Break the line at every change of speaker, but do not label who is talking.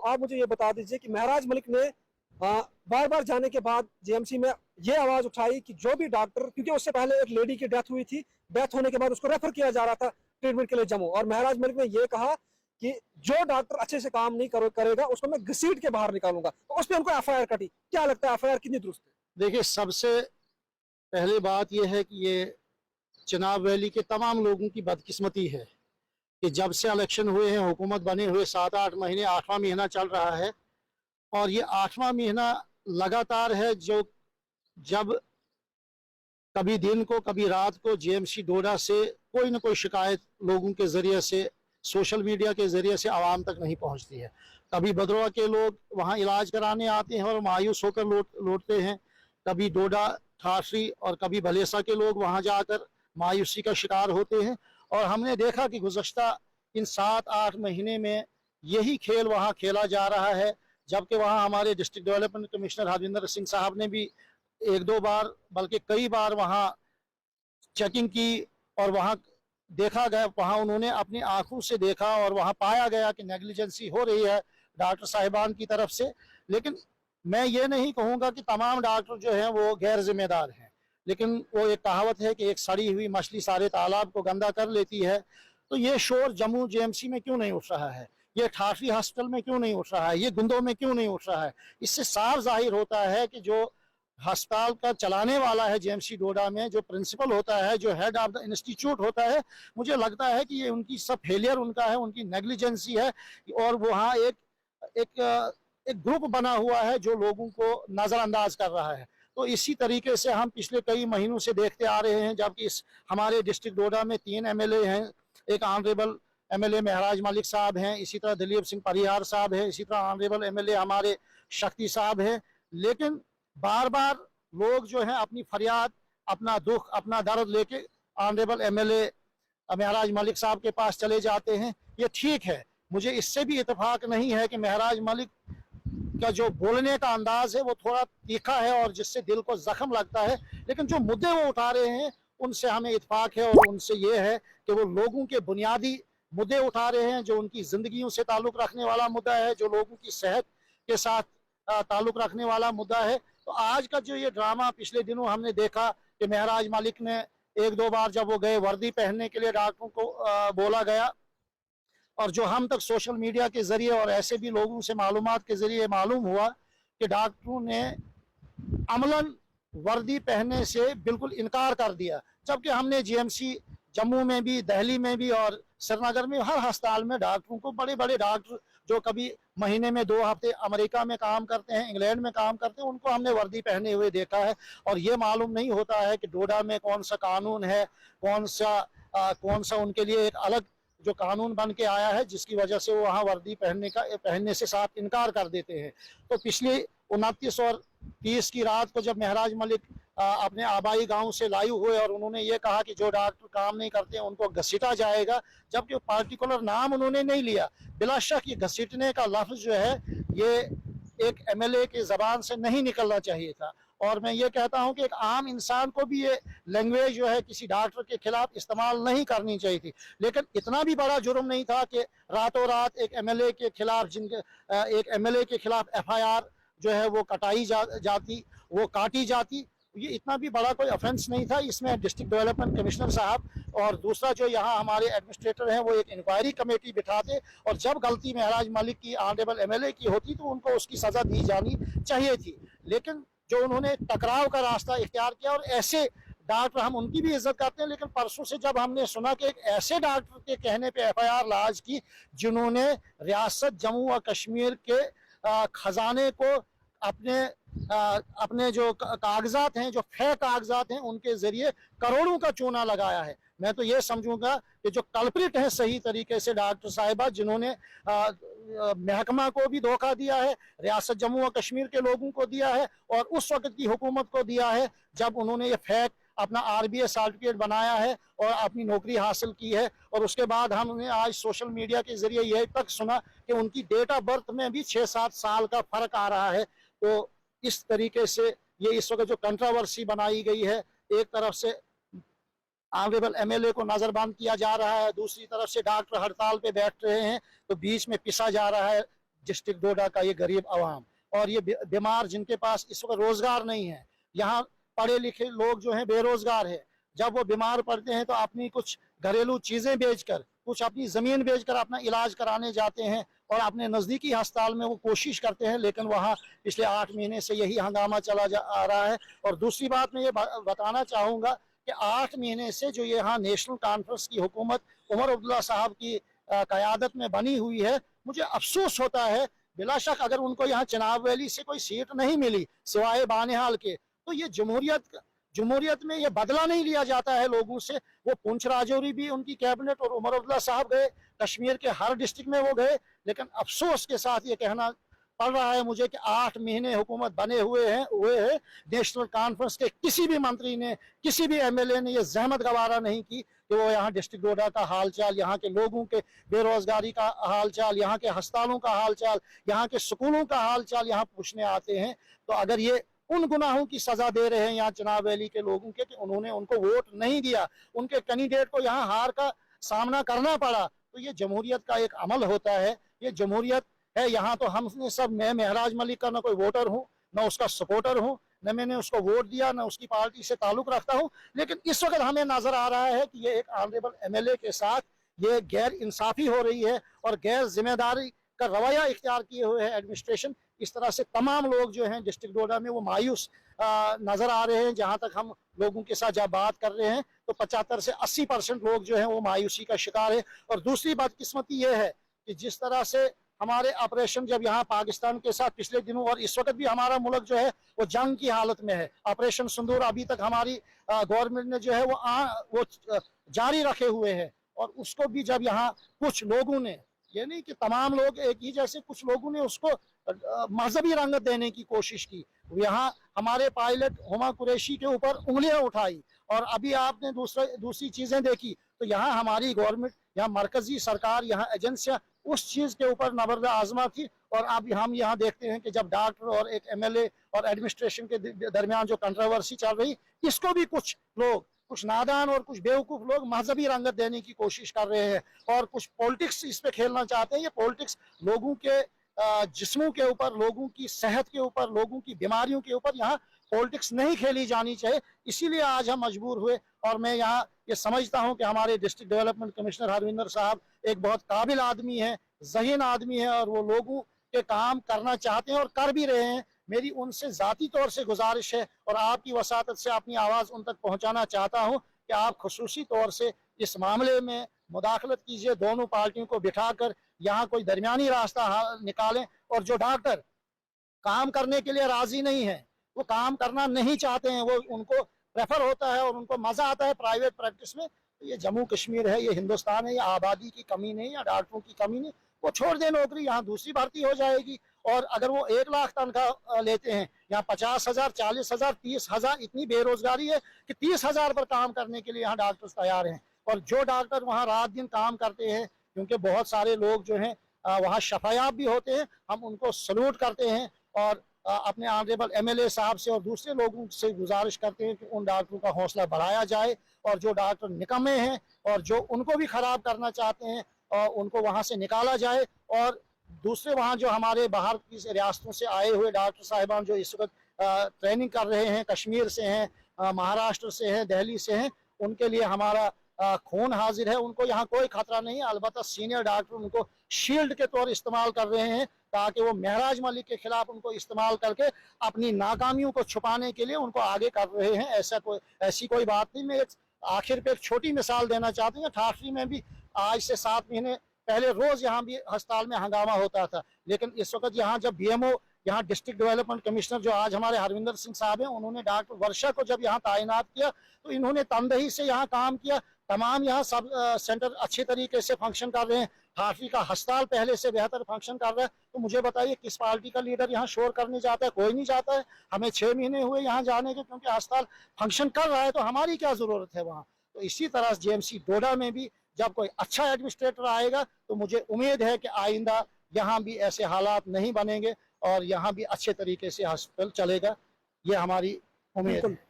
आप मुझे ये बता दीजिए कि महराज मलिक ने बार बार जाने के बाद जीएमसी में ये आवाज उठाई कि जो भी डॉक्टर, क्योंकि उससे पहले एक लेडी की डेथ हुई थी, डेथ होने के बाद उसको रेफर किया जा रहा था ट्रीटमेंट के लिए जम्मू, और महराज मलिक ने यह कहा कि जो डॉक्टर अच्छे से काम नहीं करेगा उसको मैं घसीट के बाहर निकालूंगा, तो उस पर उनको एफआईआर कटी। क्या लगता है एफआईआर कितनी दुरुस्त है?
देखिए, सबसे पहली बात यह है कि ये चिनाब वैली के तमाम लोगों की बदकिस्मती है कि जब से इलेक्शन हुए हैं, हुकूमत बने हुए 7-8 महीने, 8वां महीना चल रहा है और ये 8वां महीना लगातार है जो जब कभी दिन को कभी रात को जीएमसी डोडा से कोई ना कोई शिकायत लोगों के ज़रिए से, सोशल मीडिया के ज़रिए से आवाम तक नहीं पहुंचती है। कभी भदरवा के लोग वहां इलाज कराने आते हैं और मायूस होकर लौटते हैं, कभी डोडा ठाठरी और कभी भलेसा के लोग वहां जाकर मायूसी का शिकार होते हैं। और हमने देखा कि गुज़श्ता इन 7-8 महीने में यही खेल वहाँ खेला जा रहा है, जबकि वहाँ हमारे district development commissioner Harvinder Singh साहब ने भी 1-2 बार बल्कि कई बार वहाँ चेकिंग की और वहाँ देखा गया, वहाँ उन्होंने अपनी आंखों से देखा और वहाँ पाया गया कि नेग्लिजेंसी हो रही है डॉक्टर साहिबान की तरफ से। लेकिन मैं ये नहीं कहूँगा कि तमाम डॉक्टर जो हैं वो गैर जिम्मेदार हैं, लेकिन वो एक कहावत है कि एक सड़ी हुई मछली सारे तालाब को गंदा कर लेती है। तो ये शोर जम्मू जीएमसी में क्यों नहीं उठ रहा है, ये ठाठरी हॉस्पिटल में क्यों नहीं उठ रहा है, ये गुंदों में क्यों नहीं उठ रहा है? इससे साफ जाहिर होता है कि जो अस्पताल का चलाने वाला है जीएमसी डोडा में, जो प्रिंसिपल होता है, जो हेड ऑफ द इंस्टीट्यूट होता है, मुझे लगता है कि ये उनकी सब फेलियर उनका है, उनकी नेग्लिजेंसी है। और वहाँ एक एक एक ग्रुप बना हुआ है जो लोगों को नज़रअंदाज कर रहा है। तो इसी तरीके से हम पिछले कई महीनों से देखते आ रहे हैं, जबकि इस हमारे डिस्ट्रिक्ट डोडा में 3 एमएलए हैं। एक ऑनरेबल एमएलए महराज मलिक साहब हैं, इसी तरह दिलीप सिंह परिहार साहब हैं, इसी तरह ऑनरेबल एमएलए हमारे शक्ति साहब हैं। लेकिन बार बार लोग जो हैं अपनी फरियाद, अपना दुख, अपना दर्द लेके ऑनरेबल एमएलए महराज मलिक साहब के पास चले जाते हैं। ये ठीक है, मुझे इससे भी इत्तेफाक नहीं है कि महराज मलिक का जो बोलने का अंदाज है वो थोड़ा तीखा है और जिससे दिल को जख्म लगता है, लेकिन जो मुद्दे वो उठा रहे हैं उनसे हमें इत्तेफाक है। और उनसे ये है कि वो लोगों के बुनियादी मुद्दे उठा रहे हैं, जो उनकी जिंदगियों से ताल्लुक रखने वाला मुद्दा है, जो लोगों की सेहत के साथ ताल्लुक रखने वाला मुद्दा है। तो आज का जो ये ड्रामा पिछले दिनों हमने देखा कि महराज मलिक ने 1-2 बार जब वो गए वर्दी पहनने के लिए डॉक्टरों को बोला गया, और जो हम तक सोशल मीडिया के जरिए और ऐसे भी लोगों से मालूमात के जरिए मालूम हुआ कि डॉक्टरों ने अमलन वर्दी पहनने से बिल्कुल इनकार कर दिया, जबकि हमने जीएमसी जम्मू में भी, दिल्ली में भी और श्रीनगर में हर अस्पताल में डॉक्टरों को, बड़े बड़े डॉक्टर जो कभी महीने में 2 हफ्ते अमेरिका में काम करते हैं, इंग्लैंड में काम करते हैं, उनको हमने वर्दी पहने हुए देखा है। और ये मालूम नहीं होता है कि डोडा में कौन सा कानून है, कौन सा उनके लिए एक अलग जो कानून बन के आया है, जिसकी वजह से वो वहाँ वर्दी पहनने से साफ इनकार कर देते हैं। तो पिछली 29 और 30 की रात को जब महराज मलिक अपने आबाई गांव से लाइव हुए और उन्होंने ये कहा कि जो डॉक्टर काम नहीं करते उनको घसीटा जाएगा, जबकि पार्टिकुलर नाम उन्होंने नहीं लिया। बिलाशक ये घसीटने का लफ्ज जो है ये एक एमएलए की जबान से नहीं निकलना चाहिए था। और मैं ये कहता हूं कि एक आम इंसान को भी ये लैंग्वेज जो है किसी डॉक्टर के खिलाफ इस्तेमाल नहीं करनी चाहिए थी। लेकिन इतना भी बड़ा जुर्म नहीं था कि रातों रात एक एमएलए के खिलाफ एफआईआर जो है वो काटी जाती। ये इतना भी बड़ा कोई ऑफेंस नहीं था। इसमें डिस्ट्रिक्ट डेवलपमेंट कमिश्नर साहब और दूसरा जो यहाँ हमारे एडमिनिस्ट्रेटर हैं वो एक इंक्वायरी कमेटी बिठाते, और जब गलती महराज मलिक की, ऑनरेबल एमएलए की होती तो उनको उसकी सजा दी जानी चाहिए थी। लेकिन जो उन्होंने टकराव का रास्ता इख्तियार किया, और ऐसे डॉक्टर, हम उनकी भी इज्जत करते हैं, लेकिन परसों से जब हमने सुना कि एक ऐसे डॉक्टर के कहने पे एफआईआर लॉन्च की जिन्होंने रियासत जम्मू और कश्मीर के खजाने को अपने जो कागजात हैं, जो फेक कागजात हैं, उनके जरिए करोड़ों का चूना लगाया है। मैं तो ये समझूंगा कि जो कल्प्रिट है सही तरीके से डॉक्टर साहिबा, जिन्होंने महकमा को भी धोखा दिया है, रियासत जम्मू और कश्मीर के लोगों को दिया है, और उस वक्त की हुकूमत को दिया है जब उन्होंने ये फेक अपना आरबीए सर्टिफिकेट बनाया है और अपनी नौकरी हासिल की है। और उसके बाद हमने आज सोशल मीडिया के जरिए यह तक सुना कि उनकी डेट ऑफ बर्थ में भी 6-7 साल का फर्क आ रहा है। तो इस तरीके से ये इस वक्त जो कंट्रोवर्सी बनाई गई है, एक तरफ से ऑनरेबल एमएलए को नजरबंद किया जा रहा है, दूसरी तरफ से डॉक्टर हड़ताल पे बैठ रहे हैं, तो बीच में पिसा जा रहा है डिस्ट्रिक्ट डोडा का ये गरीब आवाम और ये बीमार जिनके पास इस वक्त रोजगार नहीं है। यहाँ पढ़े लिखे लोग जो हैं बेरोजगार है, जब वो बीमार पड़ते हैं तो अपनी कुछ घरेलू चीजें बेचकर, कुछ अपनी जमीन बेचकर अपना इलाज कराने जाते हैं और अपने नजदीकी अस्पताल में वो कोशिश करते हैं, लेकिन वहाँ पिछले 8 महीने से यही हंगामा आ रहा है। और दूसरी बात मैं ये बताना चाहूँगा कि 8 महीने से जो यहाँ नेशनल कॉन्फ्रेंस की हुकूमत उमर अब्दुल्ला साहब की क़यादत में बनी हुई है, मुझे अफसोस होता है। बिलाशक अगर उनको यहाँ चिनाब वैली से कोई सीट नहीं मिली सिवाय बानिहाल के, तो ये जमहूरियत में ये बदला नहीं लिया जाता है लोगों से। वो पुंछ राजौरी भी उनकी कैबिनेट और उमर अब्दुल्ला साहब गए, कश्मीर के हर डिस्ट्रिक्ट में वो गए, लेकिन अफसोस के साथ ये कहना पड़ रहा है मुझे कि 8 महीने हुकूमत बने हुए हैं नेशनल कॉन्फ्रेंस के किसी भी मंत्री ने, किसी भी एमएलए ने ये जहमत गवारा नहीं की कि वो यहाँ डिस्ट्रिक्ट डोडा का हालचाल, यहाँ के लोगों के बेरोजगारी का हालचाल, यहाँ के अस्पतालों का हालचाल, यहाँ के स्कूलों का हालचाल यहाँ पूछने आते हैं। तो अगर ये उन गुनाहों की सजा दे रहे हैं यहाँ चिनाब वैली के लोगों के कि उन्होंने उनको वोट नहीं दिया, उनके कैंडिडेट को यहाँ हार का सामना करना पड़ा, तो ये जमहूरियत का एक अमल होता है, ये जमहूरियत है। यहाँ तो हमने सब, मैं महराज मलिक का ना कोई वोटर हूँ, ना उसका सपोर्टर हूँ, न मैंने उसको वोट दिया, ना उसकी पार्टी से ताल्लुक रखता हूँ, लेकिन इस वक्त हमें नजर आ रहा है कि ये एक ऑनरेबल एमएलए के साथ ये गैर इंसाफी हो रही है और गैर जिम्मेदारी का रवैया इख्तियार किए हुए है एडमिनिस्ट्रेशन। इस तरह से तमाम लोग जो हैं डिस्ट्रिक्ट डोडा में वो मायूस नजर आ रहे हैं। जहां तक हम लोगों के साथ जब बात कर रहे हैं तो 75 से 80% लोग जो हैं वो मायूसी का शिकार है। और दूसरी बदकिस्मती ये है कि जिस तरह से हमारे ऑपरेशन जब यहाँ पाकिस्तान के साथ पिछले दिनों और इस वक्त भी हमारा मुल्क जो है वो जंग की हालत में है, ऑपरेशन सिंदूर अभी तक हमारी गवर्नमेंट ने जो है वो जारी रखे हुए है। और उसको भी जब यहाँ कुछ लोगों ने, ये नहीं कि तमाम लोग एक ही जैसे, कुछ लोगों ने उसको मजहबी रंगत देने की कोशिश की, यहाँ हमारे पायलट हुमा कुरैशी के ऊपर उंगलियां उठाई। और अभी आपने दूसरी चीजें देखी तो यहाँ हमारी गवर्नमेंट, यहाँ मरकजी सरकार, यहाँ एजेंसियां उस चीज के ऊपर नबर्दा आजमा थी। और अब हम यहाँ देखते हैं कि जब डॉक्टर और एक एमएलए और एडमिनिस्ट्रेशन के दरमियान जो कंट्रोवर्सी चल रही, इसको भी कुछ लोग, कुछ नादान और कुछ बेवकूफ लोग मजहबी रंगत देने की कोशिश कर रहे हैं और कुछ पॉलिटिक्स इस पे खेलना चाहते हैं। ये पॉलिटिक्स लोगों के जिस्मों के ऊपर, लोगों की सेहत के ऊपर, लोगों की बीमारियों के ऊपर यहाँ पॉलिटिक्स नहीं खेली जानी चाहिए। इसीलिए आज हम मजबूर हुए। और मैं यहाँ ये समझता हूँ कि हमारे डिस्ट्रिक्ट डेवलपमेंट कमिश्नर हरविंदर साहब एक बहुत काबिल आदमी है, ज़हीन आदमी है और वो लोगों के काम करना चाहते हैं और कर भी रहे हैं। मेरी उनसे ज़ाती तौर से गुजारिश है और आपकी वसातत से अपनी आवाज़ उन तक पहुँचाना चाहता हूँ कि आप खुसूसी तौर से इस मामले में मुदाखलत कीजिए, दोनों पार्टियों को बिठाकर यहाँ कोई दरमियानी रास्ता निकालें। और जो डॉक्टर काम करने के लिए राजी नहीं है, वो काम करना नहीं चाहते हैं, वो उनको प्रेफर होता है और उनको मजा आता है प्राइवेट प्रैक्टिस में, तो ये जम्मू कश्मीर है, ये हिंदुस्तान है, ये आबादी की कमी नहीं या डॉक्टरों की कमी नहीं, वो छोड़ दे नौकरी, यहाँ दूसरी भर्ती हो जाएगी। और अगर वो 1 लाख तनख्वाह लेते हैं, यहाँ 50,000, 40,000, 30,000, इतनी बेरोजगारी है कि 30,000 पर काम करने के लिए यहाँ डॉक्टर तैयार हैं। और जो डॉक्टर वहाँ रात दिन काम करते हैं, क्योंकि बहुत सारे लोग जो हैं वहाँ शफायाब भी होते हैं, हम उनको सल्यूट करते हैं और अपने ऑनरेबल एमएलए साहब से और दूसरे लोगों से गुजारिश करते हैं कि उन डॉक्टरों का हौसला बढ़ाया जाए और जो डॉक्टर निकम्मे हैं और जो उनको भी ख़राब करना चाहते हैं और उनको वहाँ से निकाला जाए। और दूसरे वहाँ जो हमारे बाहर की रियासतों से आए हुए डॉक्टर साहिबान जो इस वक्त ट्रेनिंग कर रहे हैं, कश्मीर से हैं, महाराष्ट्र से हैं, दिल्ली से हैं, उनके लिए हमारा खून हाजिर है, उनको यहाँ कोई खतरा नहीं है। अलबत्ता सीनियर डॉक्टर उनको शील्ड के तौर इस्तेमाल कर रहे हैं ताकि वो महराज मलिक के खिलाफ उनको इस्तेमाल करके अपनी नाकामियों को छुपाने के लिए उनको आगे कर रहे हैं। ऐसी कोई बात नहीं। मैं आखिर पे एक छोटी मिसाल देना चाहती हूँ। ठाठरी में भी आज से 7 महीने पहले रोज यहाँ भी अस्पताल में हंगामा होता था, लेकिन इस वक्त यहाँ जब बीएमओ, यहाँ डिस्ट्रिक्ट डेवलपमेंट कमिश्नर जो आज हमारे हरविंदर सिंह साहब हैं, उन्होंने डॉक्टर वर्षा को जब यहाँ तैनात किया तो इन्होंने तनदेही से यहाँ काम किया। तमाम यहाँ सब सेंटर अच्छे तरीके से फंक्शन कर रहे हैं। ठाठरी का अस्पताल पहले से बेहतर फंक्शन कर रहा है। तो मुझे बताइए किस पार्टी का लीडर यहाँ शोर करने जाता है? कोई नहीं जाता है। हमें 6 महीने हुए यहाँ जाने के, क्योंकि अस्पताल फंक्शन कर रहा है, तो हमारी क्या जरूरत है वहाँ। तो इसी तरह जेएमसी डोडा में भी जब कोई अच्छा एडमिनिस्ट्रेटर आएगा तो मुझे उम्मीद है कि आइंदा यहाँ भी ऐसे हालात नहीं बनेंगे और यहाँ भी अच्छे तरीके से हॉस्पिटल चलेगा। ये हमारी उम्मीद है।